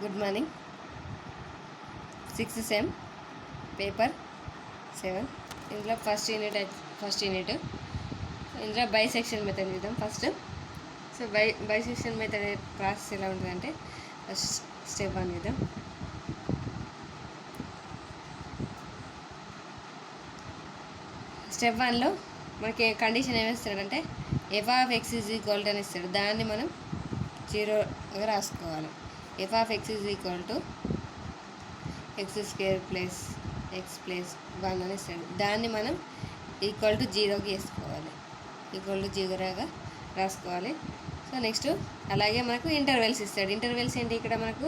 Good morning. 6th sem paper 7. ఇందులో first unit ఇందులో bisection method చూద్దాం first. So bisection method process ఎలా ఉంటుందంటే ఫస్ట్ స్టెప్ 1 చూద్దాం. స్టెప్ 1లో మనకి కండిషన్ ఏమిస్తాడంటే f(x) అని ఇస్తాడు. దాన్ని మనం 0గా రాసుకోవాలి. f(x) x² + x + 1 అని ఇస్తాడు. దాన్ని మనం =0కి వేసుకోవాలి. =0గా రాసుకోవాలి. సో నెక్స్ట్ అలాగే మనకు ఇంటర్వెల్స్ ఇస్తాడు. ఇంటర్వెల్స్ ఏంటి? ఇక్కడ మనకు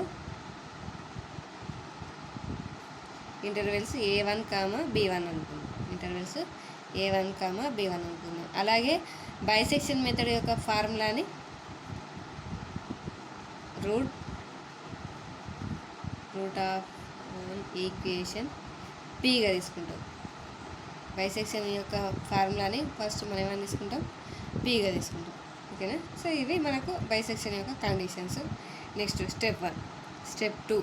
ఇంటర్వెల్స్ a1, b1 అనుకుందాం. ఇంటర్వెల్స్ a1, b1 అనుకుందాం. అలాగే బైసెక్షన్ మెథడ్ యొక్క ఫార్ములాని రూట్ ఆఫ్ ఈక్వేషన్ pగా తీసుకుంటాం. బైసెక్షన్ యొక్క ఫార్ములాని ఫస్ట్ మనం ఏమైనా తీసుకుంటాం? pగా తీసుకుంటాం. ఓకేనా? సో ఇవి మనకు బైసెక్షన్ యొక్క conditions. Next step 1. Step 2.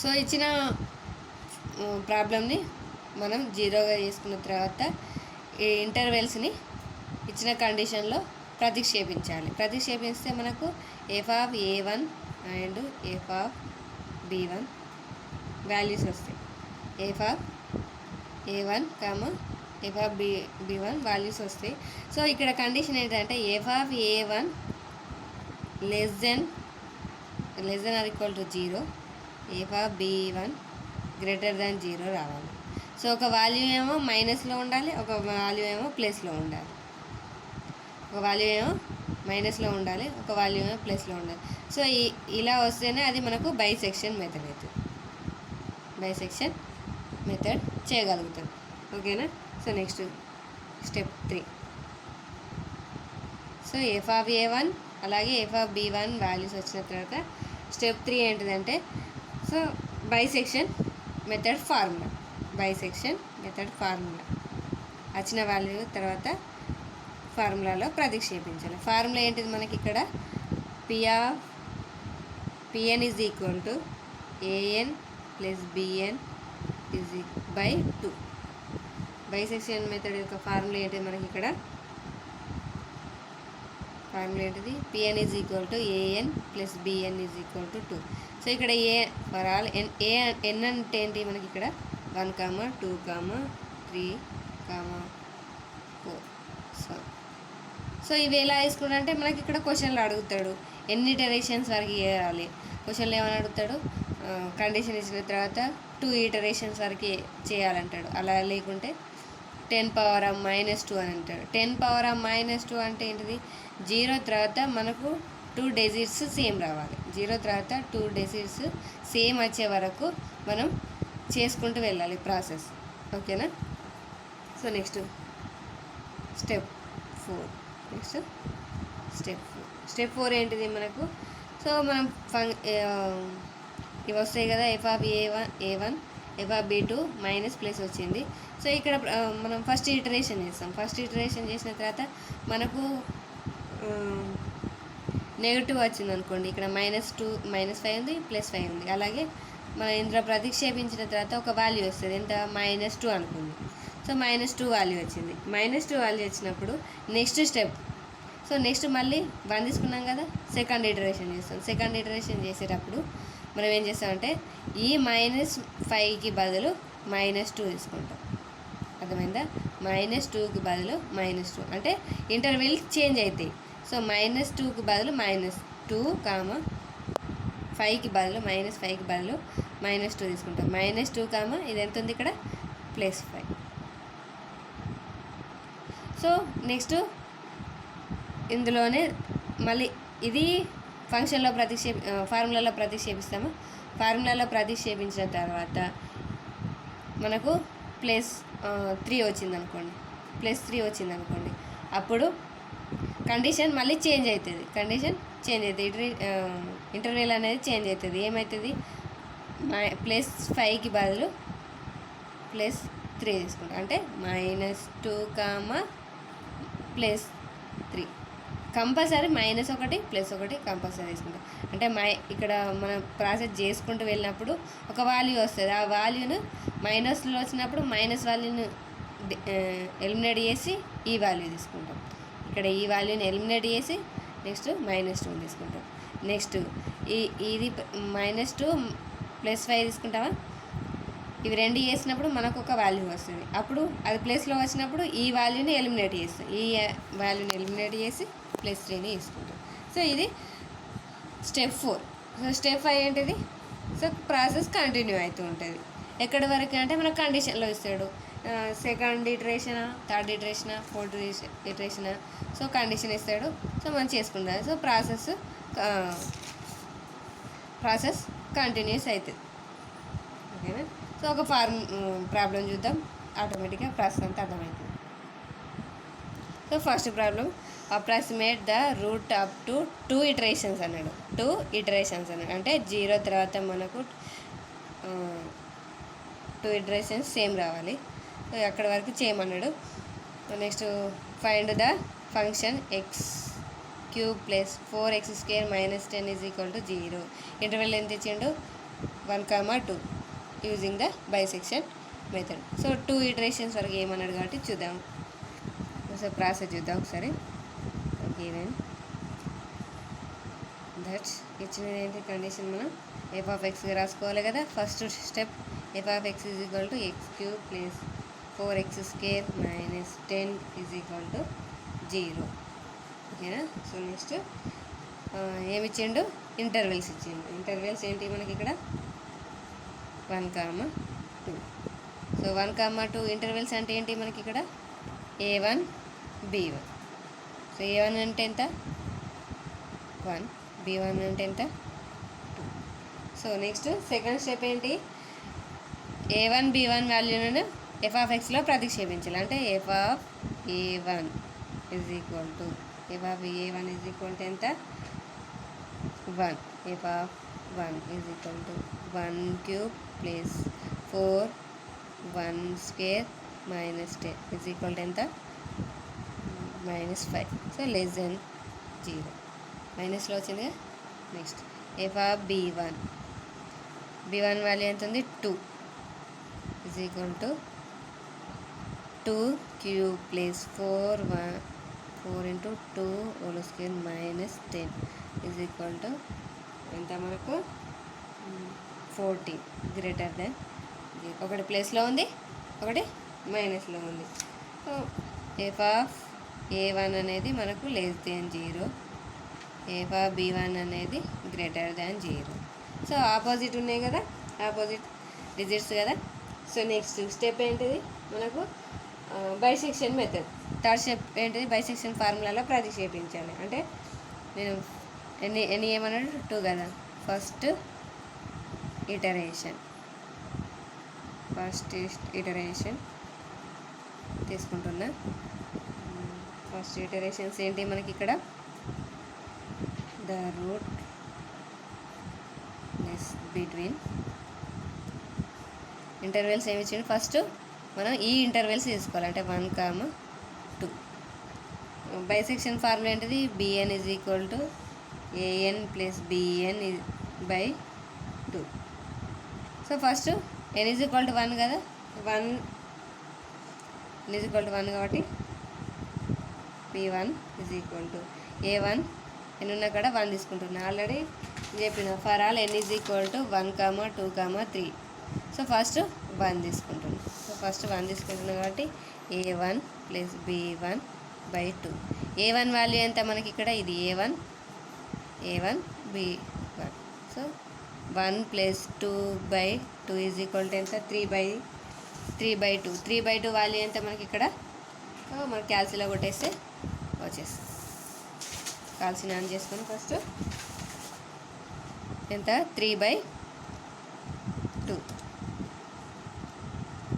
So ఇచ్చిన ప్రాబ్లమ్ని మనం 0గా చేసుకున్న తర్వాత ఈ ఇంటర్వెల్స్ని ఇచ్చిన కండిషన్లో ప్రతిక్షేపించాలి. ప్రతిక్షేపిస్తే మనకు f(a1) అండ్ f(b1) వాల్యూస్ వస్తాయి. f(a1), f(b1) వాల్యూస్ వస్తాయి. సో ఇక్కడ కండిషన్ ఏంటంటే f(a1) less than or equal to 0, f(b1) greater than 0 రావాలి. సో ఒక వాల్యూ ఏమో మైనస్లో ఉండాలి, ఒక వాల్యూ ఏమో ప్లస్లో ఉండాలి. ఒక వాల్యూ ఏమో మైనస్లో ఉండాలి, ఒక వాల్యూ ఏమో ప్లస్లో ఉండాలి. సో ఇలా వస్తేనే అది మనకు బైసెక్షన్ మెథడ్ అవుతుంది. బైసెక్షన్ మెథడ్ చేయగలుగుతాం. ఓకేనా? So next step 3. So f(a1) అలాగే f(b1) వాల్యూస్ వచ్చిన తర్వాత స్టెప్ 3 ఏంటిదంటే so bisection method formula. Bisection method formula వచ్చిన వాల్యూ తర్వాత ఫార్ములాలో ప్రతిక్షేపించాలి. ఫార్ములా ఏంటిది మనకి ఇక్కడ? Pn = an + bn / 2. Bisection method యొక్క ఫార్ములా ఏంటిది మనకి ఇక్కడ? ఫార్ములా ఏంటిది? Pn = an + bn = 2. సో ఇక్కడ ఏ ఫర్ ఆల్ n అంటే ఏంటి మనకి ఇక్కడ? 1, 2, 3, 4. సో ఇవి ఎలా వేసుకుంటే మనకి ఇక్కడ క్వశ్చన్లు అడుగుతాడు. ఎన్ని ఇటరేషన్స్ వరకు చేయాలి? క్వశ్చన్లు ఏమని అడుగుతాడు? కండిషన్ ఇచ్చిన తర్వాత 2 ఇటరేషన్స్ వరకు చేయాలంటాడు. అలా లేకుంటే 10⁻⁻² అని అంటాడు. 10⁻⁻² అంటే ఏంటిది? 0 తర్వాత మనకు 2 డిజిట్స్ సేమ్ రావాలి. 0 తర్వాత 2 డిజిట్స్ సేమ్ వచ్చే వరకు మనం చేసుకుంటూ వెళ్ళాలి ప్రాసెస్. ఓకేనా? So next step 4. Next step 4 ఏంటిది మనకు? సో మనం ఇవి వస్తాయి కదా, f(a1), f(b2) మైనస్ ప్లస్ వచ్చింది. సో ఇక్కడ మనం ఫస్ట్ ఇటరేషన్ చేస్తాం. ఫస్ట్ ఇటరేషన్ చేసిన తర్వాత మనకు నెగిటివ్ వచ్చింది అనుకోండి. ఇక్కడ -2, -5 ఉంది, +5 ఉంది. అలాగే మనం ఇందులో ప్రతిక్షేపించిన తర్వాత ఒక వాల్యూ వస్తుంది. ఎంత? -2 అనుకుంది. సో -2 వాల్యూ వచ్చింది. -2 వాల్యూ వచ్చినప్పుడు నెక్స్ట్ స్టెప్. సో నెక్స్ట్ మళ్ళీ 1 తీసుకున్నాం కదా, సెకండ్ ఇటరేషన్ చేస్తాం. సెకండ్ ఇటరేషన్ చేసేటప్పుడు మనం ఏం చేస్తామంటే ఈ -5కి బదులు -2 తీసుకుంటాం. అర్థమైందా? -2కి బదులు -2 అంటే ఇంటర్వెల్ చేంజ్ అవుతాయి. సో -2కి బదులు -2, 5కి బదులు -5కి బదులు -2 తీసుకుంటాం. -2, ఇది ఎంత ఉంది ఇక్కడ? +5. సో నెక్స్ట్ ఇందులోనే మళ్ళీ ఇది ఫంక్షన్లో ఫార్ములాలో ప్రతిక్షేపిస్తాము. ఫార్ములాలో ప్రతిక్షేపించిన తర్వాత మనకు +3 వచ్చిందనుకోండి, +3 అప్పుడు కండిషన్ మళ్ళీ చేంజ్ అవుతుంది. ఇంటర్వెల్ అనేది చేంజ్ అవుతుంది. ఏమవుతుంది? +5కి బదులు +3 తీసుకుంటాం. అంటే -2, +3 కంపల్సరీ -1 +1 కంపల్సరీ తీసుకుంటాం. అంటే ఇక్కడ మనం ప్రాసెస్ చేసుకుంటూ వెళ్ళినప్పుడు ఒక వాల్యూ వస్తుంది. ఆ వాల్యూను మైనస్లో వచ్చినప్పుడు మైనస్ వాల్యూను ఎలిమినేట్ చేసి ఈ వాల్యూ తీసుకుంటాం. ఇక్కడ ఈ వాల్యూని ఎలిమినేట్ చేసి నెక్స్ట్ -2 తీసుకుంటాం. నెక్స్ట్ ఇది -2 +5 తీసుకుంటామా, ఇవి రెండు చేసినప్పుడు మనకు ఒక వాల్యూ వస్తుంది. అప్పుడు అది ప్లస్లో వచ్చినప్పుడు ఈ వాల్యూని ఎలిమినేట్ చేస్తాం. ఈ వాల్యూని ఎలిమినేట్ చేసి +3ని తీసుకుంటాం. సో ఇది స్టెప్ 4. సో స్టెప్ 5 ఏంటిది? సో ప్రాసెస్ కంటిన్యూ అవుతూ ఉంటుంది. ఎక్కడి వరకు అంటే మనకు కండిషన్లో ఇస్తాడు. సెకండ్ ఇటరేషనా, థర్డ్ ఇటరేషనా, ఫోర్త్ ఇటరేషనా, సో కండిషన్ ఇస్తాడు. సో మనం చేసుకుంటాం. సో ప్రాసెస్ కంటిన్యూస్ అవుతుంది. ఓకేనా? సో ఒక ప్రాబ్లం చూద్దాం. ఆటోమేటిక్గా ప్రాసెస్ అంతా అర్థమవుతుంది. So first problem, approximate the route up to 2 iterations అన్నాడు. 2 ఇటరేషన్స్ అన్నాడు అంటే 0 తర్వాత మనకు 2 ఇటరేషన్స్ సేమ్ రావాలి. సో అక్కడ వరకు చేయమన్నాడు. Next find the function x³ + 4x² - 10 = 0. Interval ఎంత ఇచ్చిండు? 1, 2 using the bisection method. So 2 iterations వరకు ఏమన్నాడు కాబట్టి చూద్దాం. సో ప్రాసెస్ చూద్దాం ఒకసారి. గివెన్ దట్ ఇచ్చినది ఏంటి కండిషన్, మనం f(x) రాసుకోవాలి కదా. First step f(x) = x³ + 4x² - 10 = 0. ఓకేనా? సో నెక్స్ట్ ఏమి ఇచ్చిండు? ఇంటర్వెల్స్ ఇచ్చిండు. ఇంటర్వెల్స్ ఏంటి మనకి ఇక్కడ? 1, 2. సో 1, 2 ఇంటర్వెల్స్ అంటే ఏంటి మనకి ఇక్కడ? a1, b1. సో a1 అంటే ఎంత? 1. b1 అంటే ఎంత? 2. సో నెక్స్ట్ సెకండ్ స్టెప్ ఏంటి? a1, b1 వాల్యూలను f(x)లో ప్రతిక్షేపించాలి. అంటే f(a1) = ఎంత? 1. f(1) = 1³ + 4 1² - 10 ఎంత? -5. సో <0. మైనస్లో వచ్చిందిగా. నెక్స్ట్ f(b1) వాల్యూ ఎంత ఉంది? 2 = 2³ + 4 × 2 2² - 10 ఎంత మనకు? 14. > 0. ఒకటి ప్లస్లో ఉంది, ఒకటి మైనస్లో ఉంది. సో f(a1) అనేది మనకు <0, f(b1) అనేది <0. సో ఆపోజిట్ ఉన్నాయి కదా, ఆపోజిట్ డిజిట్స్ కదా. సో నెక్స్ట్ స్టెప్ ఏంటిది మనకు? Bisection method. థర్డ్ స్టెప్ ఏంటిది? బైసెక్షన్ ఫార్ములాలో ప్రతిక్షేపించాలి. అంటే నేను ఎన్ని ఏమన్నాడు? 2 కదా. ఫస్ట్ ఇటరేషన్ తీసుకుంటున్నా. ఫస్ట్ ఇటరేషన్స్ ఏంటి మనకి ఇక్కడ? ద రూట్ బిట్వీన్ ఇంటర్వెల్స్ ఏమి ఇచ్చింది? ఫస్ట్ మనం ఈ ఇంటర్వెల్స్ తీసుకోవాలి. అంటే 1, 2. బైసెక్షన్ ఫార్ములా ఏంటిది? bn = an + bn/2. So first n = 1 కదా. 1 = 1 కాబట్టి p1 = a1 ఎన్ని ఉన్నా కూడా 1 తీసుకుంటున్నా. ఆల్రెడీ చెప్పిన for all n = 1, 2, 3. So first 1 తీసుకుంటున్నా. సో ఫస్ట్ 1 తీసుకుంటున్నా కాబట్టి a1 + b1/2. a1 వాల్యూ ఎంత మనకి ఇక్కడ? ఇది a1 b1. సో 1 + 2/2 = ఎంత? 3/2. 3/2 వాల్యూ ఎంత మనకి ఇక్కడ? మన క్యాల్సిలో కొట్టేస్తే వచ్చేస్తుంది. కాల్సిన ఆన్ చేసుకొని ఫస్ట్ ఎంత? 3/2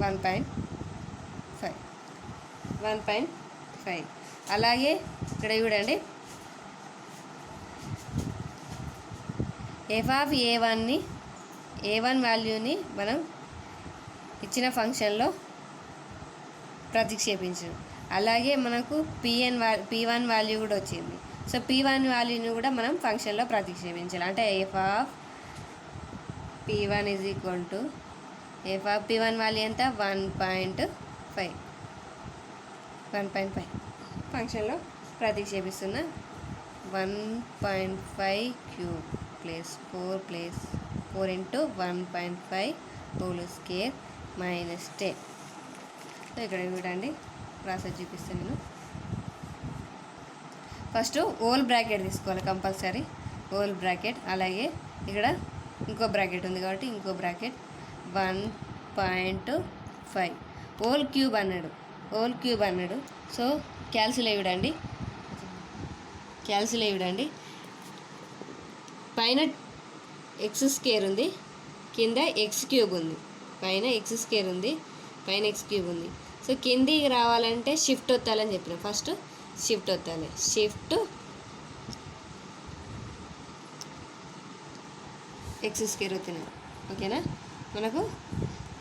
1.5. 1.5. అలాగే ఇక్కడ చూడండి, a1 వాల్యూని మనం ఇచ్చిన ఫంక్షన్లో ప్రతిక్షేపించాం. అలాగే మనకు p1 వాల్యూ కూడా వచ్చింది. సో P1 వాల్యూని కూడా మనం ఫంక్షన్లో ప్రతిక్షేపించాలి. అంటే f(P1) is equal to f(P1) value ఎంత 1.5 ఫంక్షన్లో ప్రతిక్షేపిస్తున్న 1.5 cube plus 4 into 1.5 whole square minus 10. So ఇక్కడ చూడండి ప్రాసెస్ చూపిస్తాను నేను. ఫస్ట్ హోల్ బ్రాకెట్ తీసుకోవాలి కంపల్సరీ, హోల్ బ్రాకెట్. అలాగే ఇక్కడ ఇంకో బ్రాకెట్ ఉంది కాబట్టి ఇంకో బ్రాకెట్ 1.5 హోల్ క్యూబ్ అన్నాడు. సో క్యాల్సిల్ ఇవ్వడండి. పైన ఎక్స్ స్క్వేర్ ఉంది, కింద ఎక్స్ క్యూబ్ ఉంది. పైన ఎక్స్ క్యూబ్ ఉంది. సో కిందికి రావాలంటే షిఫ్ట్ ఒత్తాలని చెప్పిన. ఫస్ట్ షిఫ్ట్ ఒత్తాలి. షిఫ్ట్ ఎక్స్ స్క్వేర్ ఒత్తిన. ఓకేనా? మనకు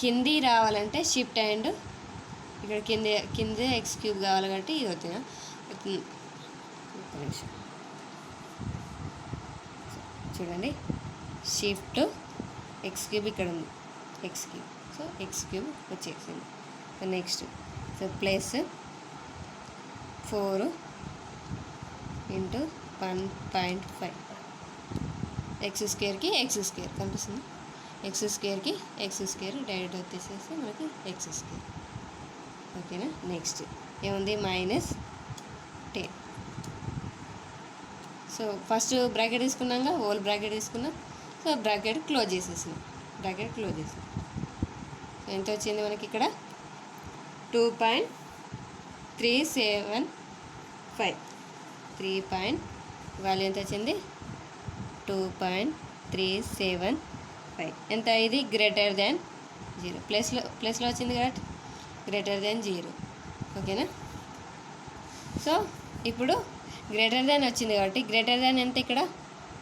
కింది రావాలంటే షిఫ్ట్ అండ్ ఇక్కడ కింద ఎక్స్ క్యూబ్ కావాలి కాబట్టి ఇది వచ్చిన. చూడండి, షిఫ్ట్ ఎక్స్ క్యూబ్ ఇక్కడ ఉంది, x cube. So x cube వచ్చేసింది. Next so plus 4 into 1.5 x స్క్వేర్కి ఎక్స్ స్క్వేర్ కనిపిస్తుంది. ఎక్స్ స్క్వేర్ డైరెక్ట్ వచ్చేసేసి మనకి ఎక్స్ స్క్వేర్. ఓకేనా? నెక్స్ట్ ఏముంది -10. సో ఫస్ట్ బ్రాకెట్ తీసుకున్నాక హోల్ బ్రాకెట్ తీసుకున్నాం. సో బ్రాకెట్ క్లోజ్ చేసేసినాం. సో ఎంత వచ్చింది మనకి ఇక్కడ 2.375 వాల్యూ ఎంత వచ్చింది 2.375. ఎంత? ఇది గ్రేటర్ దాన్ 0 ప్లస్లో వచ్చింది కాబట్టి గ్రేటర్ దాన్ 0. ఓకేనా? సో ఇప్పుడు గ్రేటర్ దాన్ వచ్చింది కాబట్టి గ్రేటర్ దాన్ ఎంత ఇక్కడ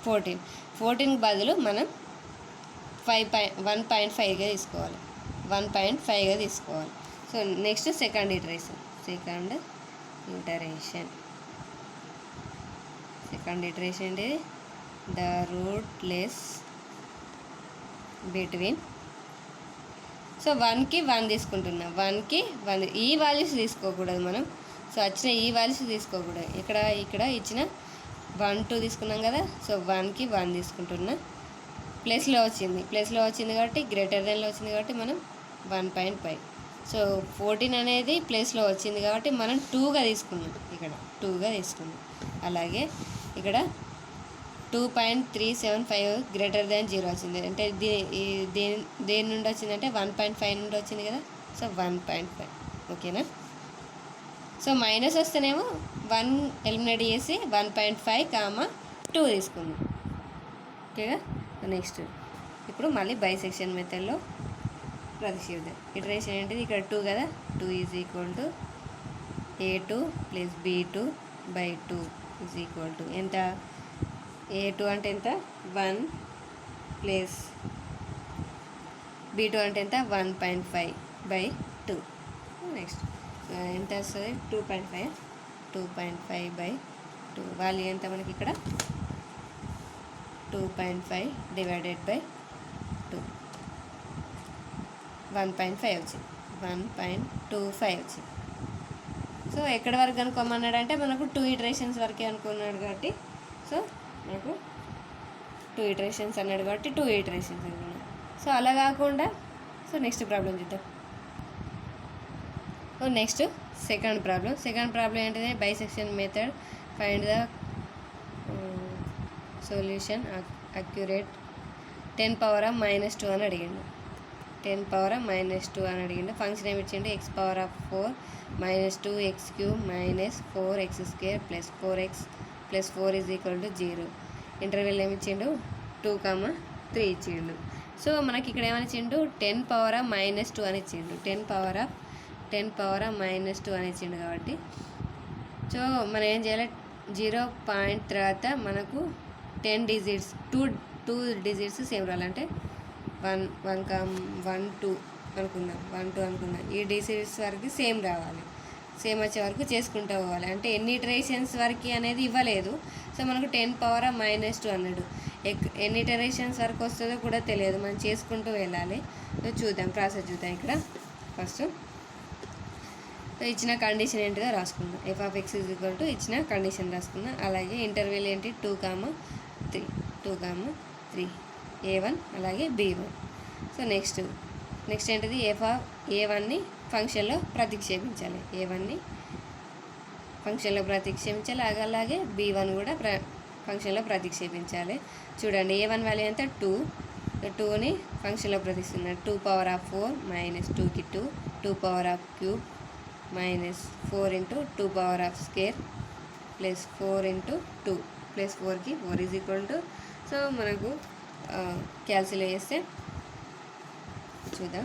14 బదులు మనం 1.5గా తీసుకోవాలి. 1.5గా తీసుకోవాలి. So next second iteration. ఏంటి? The root lies between. సో 1కి 1 తీసుకుంటున్నాం. 1కి 1 ఈ వాల్యూస్ తీసుకోకూడదు మనం. సో వచ్చిన ఈ వాల్యూస్ తీసుకోకూడదు. ఇక్కడ ఇచ్చిన 1 2 తీసుకున్నాం కదా. సో 1కి 1 తీసుకుంటున్నా. ప్లస్లో వచ్చింది కాబట్టి గ్రేటర్ దాన్లో వచ్చింది కాబట్టి మనం 1.5. సో 14 అనేది ప్లస్లో వచ్చింది కాబట్టి మనం 2గా తీసుకున్నాం. అలాగే ఇక్కడ 2.375 గ్రేటర్ దాన్ 0 వచ్చింది. అంటే దేని నుండి వచ్చిందంటే 1.5 నుండి వచ్చింది కదా. సో 1.5. ఓకేనా? సో మైనస్ వస్తేనేమో 1 ఎలిమినేట్ చేసి 1.5, 2 తీసుకుందాం. ఓకేగా? నెక్స్ట్ ఇప్పుడు మళ్ళీ బైసెక్షన్ మెథడ్లో ప్రతిక్షేపిద్దాం. ఇటరేషన్ ఏంటిది? ఇక్కడ 2 కదా. 2 is equal to a2 plus b2 by 2 is equal to ఎంత? a2 అంటే ఎంత? 1 ప్లస్ b2 అంటే ఎంత? 1.5 బై 2. నెక్స్ట్ ఎంత వస్తుంది? 2.5 బై 2 వాల్యూ ఎంత మనకి ఇక్కడ? 2.5 డివైడెడ్ బై 2 1.5 వచ్చింది. 1.25 వచ్చింది. సో ఎక్కడి వరకు అనుకోమన్నాడు అంటే మనకు 2 ఇటరేషన్స్ వరకే అనుకున్నాడు కాబట్టి సో మనకు 2 ఇటరేషన్స్ అన్నాడు కాబట్టి 2 ఇటరేషన్స్ అనుకున్నాం. సో అలా కాకుండా సో నెక్స్ట్ ప్రాబ్లం చూద్దాం. నెక్స్ట్ సెకండ్ ప్రాబ్లం ఏంటిది? Bisection method find the solution accurate 10⁻⁻2 అని అడిగిండు. 10⁻⁻2 అని అడిగిండు. ఫంక్షన్ ఏమి ఇచ్చిండు? x⁴ -2 x³ -4x² plus 4x plus 4 is equal to 0. Interval ఏమి ఇచ్చిండు? 2, 3 ఇచ్చిండు. సో మనకి ఇక్కడ ఏమని ఇచ్చిండు? 10⁻⁻2 అని ఇచ్చిండు. 10⁻⁻2 అని ఇచ్చిండు కాబట్టి సో మనం ఏం చేయాలి? 0 పాయింట్ తర్వాత మనకు 10 డిజిట్స్ 2 డిజిట్స్ సేమ్ రావాలంటే 1 2 అనుకుందాం. ఈ డిజిట్స్ వరకు సేమ్ రావాలి. సేమ్ వచ్చే వరకు చేసుకుంటూ పోవాలి. అంటే ఎన్ని ఇటరేషన్స్ వరకు అనేది ఇవ్వలేదు. సో మనకు 10⁻−2 అన్నాడు. ఎన్ని ఇటరేషన్స్ వరకు వస్తుందో కూడా తెలియదు, మనం చేసుకుంటూ వెళ్ళాలి. సో చూద్దాం, ప్రాసెస్ చూద్దాం. ఇక్కడ ఫస్ట్ ఇచ్చిన కండిషన్ ఏంటిదో రాసుకుందాం. f(x) ఇచ్చిన కండిషన్ రాసుకుందాం. అలాగే ఇంటర్వెల్ ఏంటి 2,3 2,3 a1 అలాగే b1. సో నెక్స్ట్ ఏంటిది a1ని ఫంక్షన్లో ప్రతిక్షేపించాలి. a1ని ఫంక్షన్లో ప్రతిక్షేపించాలి. అలాగే b1 కూడా ఫంక్షన్లో ప్రతిక్షేపించాలి. చూడండి, a1 వాల్యూ ఎంత 2, 2ని ఫంక్షన్లో ప్రతిక్షేపిస్తున్నాడు. 2⁴ -2కి 2, 2⁴³ -4 × 2⁴² +4 × 2 +4కి 4 సో మనకు క్యాల్కులేట్ చేస్తే చూద్దాం.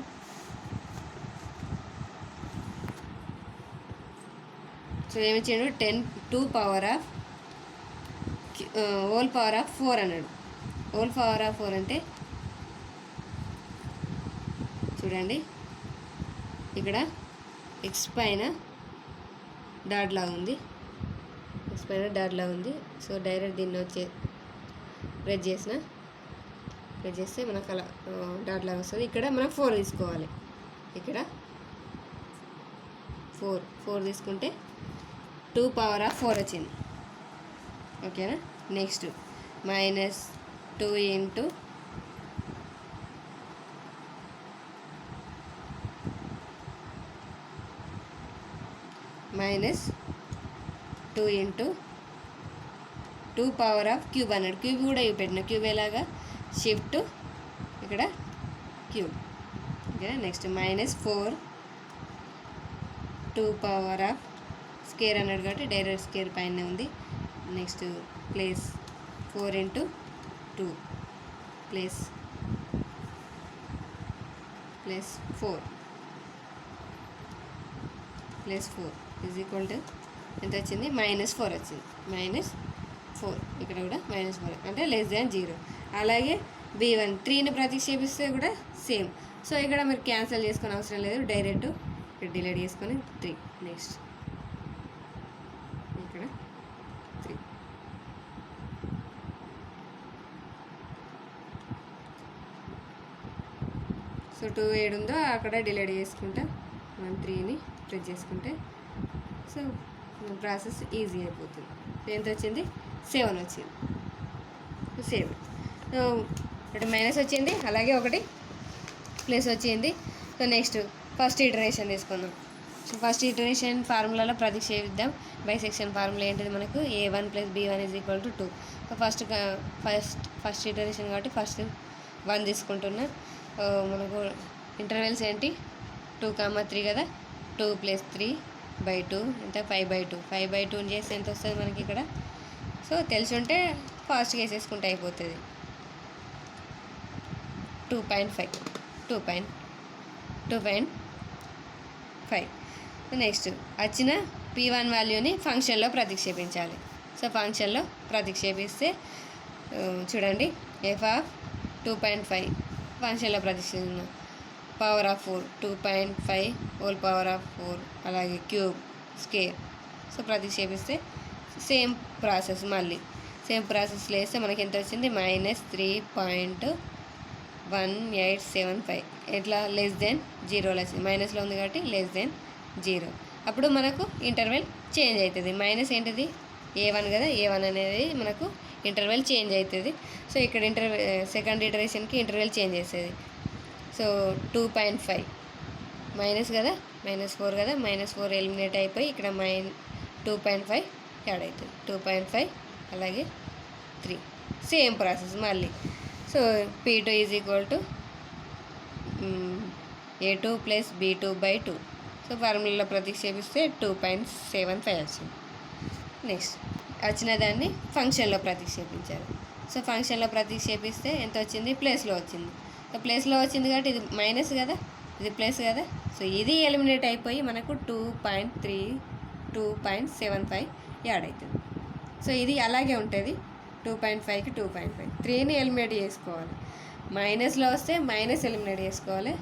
సో ఏమిచ్చాడు 2⁴ అన్నాడు. (4) అంటే చూడండి, ఇక్కడ ఎక్స్ పైన డాట్ లాగా ఉంది. సో డైరెక్ట్ దీన్ని ప్రెస్ చేస్తే మనకు అలా డాట్ లాగా వస్తుంది. ఇక్కడ మనం 4 తీసుకోవాలి. ఇక్కడ 4 తీసుకుంటే 2⁴ వచ్చింది. ఓకేనా. నెక్స్ట్ -2 × (2)³ అన్నాడు. క్యూబ్ కూడా పెట్టిన క్యూబ్ ఎలాగా షిఫ్ట్ ఇక్కడ క్యూబ్. ఓకే. నెక్స్ట్ -4 2⁻² అన్నాడు కాబట్టి డైరెక్ట్ స్క్వేర్ పైన ఉంది. నెక్స్ట్ ప్లేస్ 4 × 2 +4 ఎంత వచ్చింది? -4 వచ్చింది. -4 ఇక్కడ కూడా -4 అంటే <0. అలాగే b1 3ని ప్రతిక్షేపిస్తే కూడా సేమ్. సో ఇక్కడ మీరు క్యాన్సిల్ చేసుకునే అవసరం లేదు, డైరెక్ట్ ఇక్కడ డిలీట్ చేసుకొని 3. నెక్స్ట్ ఇక్కడ 3. సో 2 ఏడు ఉందో అక్కడ డిలీట్ చేసుకుంటా 3ని ప్రెస్ చేసుకుంటే సో ప్రాసెస్ ఈజీ అయిపోతుంది. ఎంత వచ్చింది? 7 వచ్చింది. 7 ఒకటి మైనస్ వచ్చింది, అలాగే ఒకటి ప్లస్ వచ్చింది. సో నెక్స్ట్ ఫస్ట్ ఇటరేషన్ తీసుకుందాం. సో ఫస్ట్ ఇటరేషన్ ఫార్ములాలో ప్రతిక్షేపిద్దాం. బైసెక్షన్ ఫార్ములా ఏంటిది మనకు? a1 + b1 = 2. So first iteration కాబట్టి ఫస్ట్ 1 తీసుకుంటున్నా. మనకు ఇంటర్వెల్స్ ఏంటి? 2,3 కదా. 2 + 3/2 ఎంత? 5/2. 5/2 చేస్తే ఎంత వస్తుంది మనకి ఇక్కడ? సో తెలిసి ఉంటే ఫాస్ట్గా వేసేసుకుంటే అయిపోతుంది. 2.5. నెక్స్ట్ వచ్చిన p1 వాల్యూని ఫంక్షన్లో ప్రతిక్షేపించాలి. సో ఫంక్షన్లో ప్రతిక్షేపిస్తే చూడండి, f(2.5) ఫంక్షన్లో ప్రతిక్షేపించిన (4) 2.5 అలాగే క్యూబ్ స్క్వేర్. సో ప్రతిక్షేపిస్తే సేమ్ ప్రాసెస్, మళ్ళీ సేమ్ ప్రాసెస్లో వేస్తే మనకి ఎంత వచ్చింది? -3.1875. ఎట్లా? <0 వచ్చింది. మైనస్లో ఉంది కాబట్టి <0. అప్పుడు మనకు ఇంటర్వెల్ చేంజ్ అవుతుంది. మైనస్ ఏంటిది? a1 కదా. a1 అనేది మనకు ఇంటర్వెల్ చేంజ్ అవుతుంది. సో ఇక్కడ సెకండ్ ఇటరేషన్కి ఇంటర్వెల్ చేంజ్ చేస్తుంది. సో 2.5 మైనస్ కదా, -4 కదా. -4 ఎలిమినేట్ అయిపోయి ఇక్కడ 2.5 యాడ్ అవుతుంది. 2.5 అలాగే 3. సేమ్ ప్రాసెస్ మళ్ళీ. So p2 = a2 + b2/2. So ఫార్ములాలో ప్రతిక్షేపిస్తే 2.75 వచ్చింది. నెక్స్ట్ వచ్చిన దాన్ని ఫంక్షన్లో ప్రతిక్షేపించాలి. సో ఫంక్షన్లో ప్రతిక్షేపిస్తే ఎంత వచ్చింది? ప్లేస్లో వచ్చింది. సో ప్లేస్లో వచ్చింది కాబట్టి ఇది మైనస్ కదా, ఇది ప్లస్ కదా. సో ఇది ఎలిమినేట్ అయిపోయి మనకు 2.75 యాడ్ అవుతుంది. సో ఇది అలాగే ఉంటుంది. 2.5కి 2.5. 3ని ఎలిమినేట్ చేసుకోవాలి. మైనస్లో వస్తే మైనస్ ఎలిమినేట్ చేసుకోవాలి,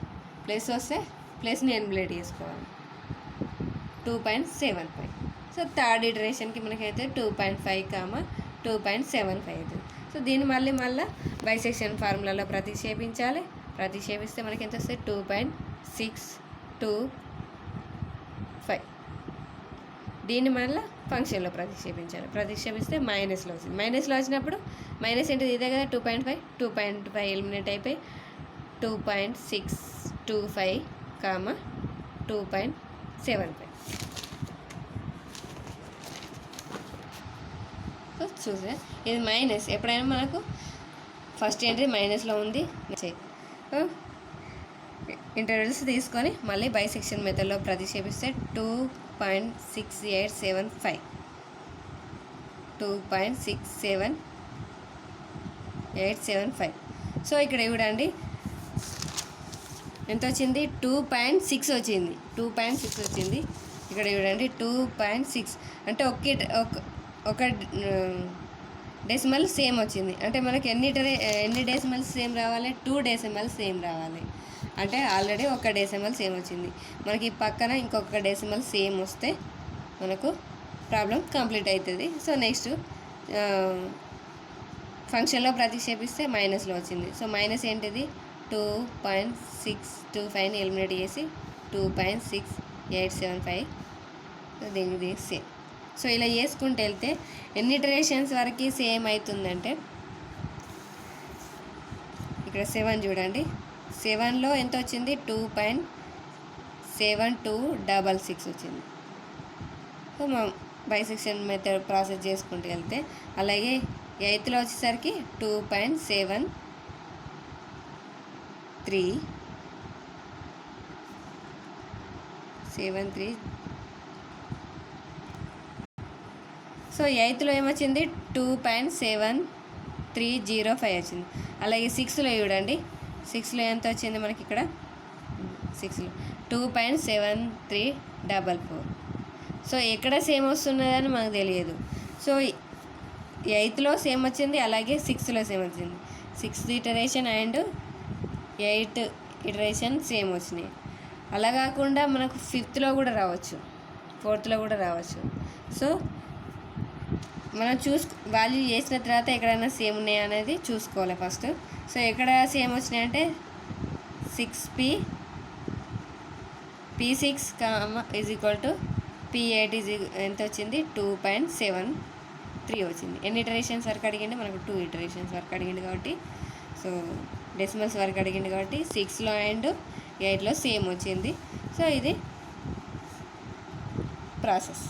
ప్లస్ వస్తే ప్లస్ని ఎలిమినేట్ చేసుకోవాలి. 2.75. సో థర్డ్ ఇటరేషన్కి మనకైతే 2.5, 2.75 అవుతుంది. సో దీన్ని మళ్ళీ బైసెక్షన్ ఫార్ములాలో ప్రతిక్షేపించాలి. ప్రతిక్షేపిస్తే మనకి ఎంత వస్తుంది? 2.625. దీన్ని మళ్ళీ ఫంక్షన్లో ప్రతిక్షేపించాలి. ప్రతిక్షేపిస్తే మైనస్లో వచ్చింది. మైనస్లో వచ్చినప్పుడు మైనస్ ఏంటిది? ఇదే కదా 2.5. 2.5 ఎలిమినేట్ అయిపోయి 2.625, 2.75. చూసే ఇది మైనస్. ఎప్పుడైనా మనకు ఫస్ట్ ఏంటి మైనస్లో ఉంది. ఇంటర్వెల్స్ తీసుకొని మళ్ళీ బైసెక్షన్ మెథడ్లో ప్రతిక్షేపిస్తే 2.6875. 2.6875. సో ఇక్కడ చూడండి ఎంత వచ్చింది? 2.6 వచ్చింది. 2.6 వచ్చింది. ఇక్కడ చూడండి 2.6 అంటే ఒక డెసిమల్ సేమ్ వచ్చింది. అంటే మనకి ఎన్ని డెసిమల్స్ సేమ్ రావాలి? 2 డెసిమల్స్ సేమ్ రావాలి. అంటే ఆల్రెడీ ఒక డెసిమల్ సేమ్ వచ్చింది. మనకి పక్కన ఇంకొక డెసిమల్ సేమ్ వస్తే మనకు ప్రాబ్లం కంప్లీట్ అవుతుంది. సో నెక్స్ట్ ఫంక్షన్లో ప్రతిక్షేపిస్తే మైనస్లో వచ్చింది. సో మైనస్ ఏంటిది? 2.625ని ఎలిమినేట్ చేసి 2.6875. దీనికి సేమ్. సో ఇలా చేసుకుంటూ వెళ్తే ఎన్ని ఇటరేషన్స్ వరకు సేమ్ అవుతుందంటే ఇక్కడ 7 చూడండి. 7లో ఎంత వచ్చింది? 2.7266 వచ్చింది. సో మనం బైసెక్షన్ మెథడ్ ప్రాసెస్ చేసుకుంటూ వెళ్తే అలాగే 8లో వచ్చేసరికి 2.73. సో 8లో ఏమొచ్చింది? 2.7305 వచ్చింది. అలాగే 6లో చూడండి. 6లో ఎంత వచ్చింది మనకి? ఇక్కడ 6లో 2.7344. సో ఎక్కడ సేమ్ వస్తున్నదని మనకు తెలియదు. సో 8లో సేమ్ వచ్చింది, అలాగే 6లో సేమ్ వచ్చింది. 6th iteration and 8th iteration same వచ్చినాయి. అలా కాకుండా మనకు 5thలో కూడా రావచ్చు, 4thలో కూడా రావచ్చు. సో మనం వాల్యూ చేసిన తర్వాత ఎక్కడైనా సేమ్ ఉన్నాయా అనేది చూసుకోవాలి ఫస్ట్. సో ఎక్కడ సేమ్ వచ్చినాయంటే P6, P8 ఎంత వచ్చింది? 2.73 వచ్చింది. ఎన్ని ఇటరేషన్స్ వరకు అడిగింది? మనకు 2 ఇటరేషన్స్ వరకు అడిగింది కాబట్టి, సో డెసిమల్స్ వరకు అడిగింది కాబట్టి 6లో అండ్ 8లో సేమ్ వచ్చింది. సో ఇది ప్రాసెస్.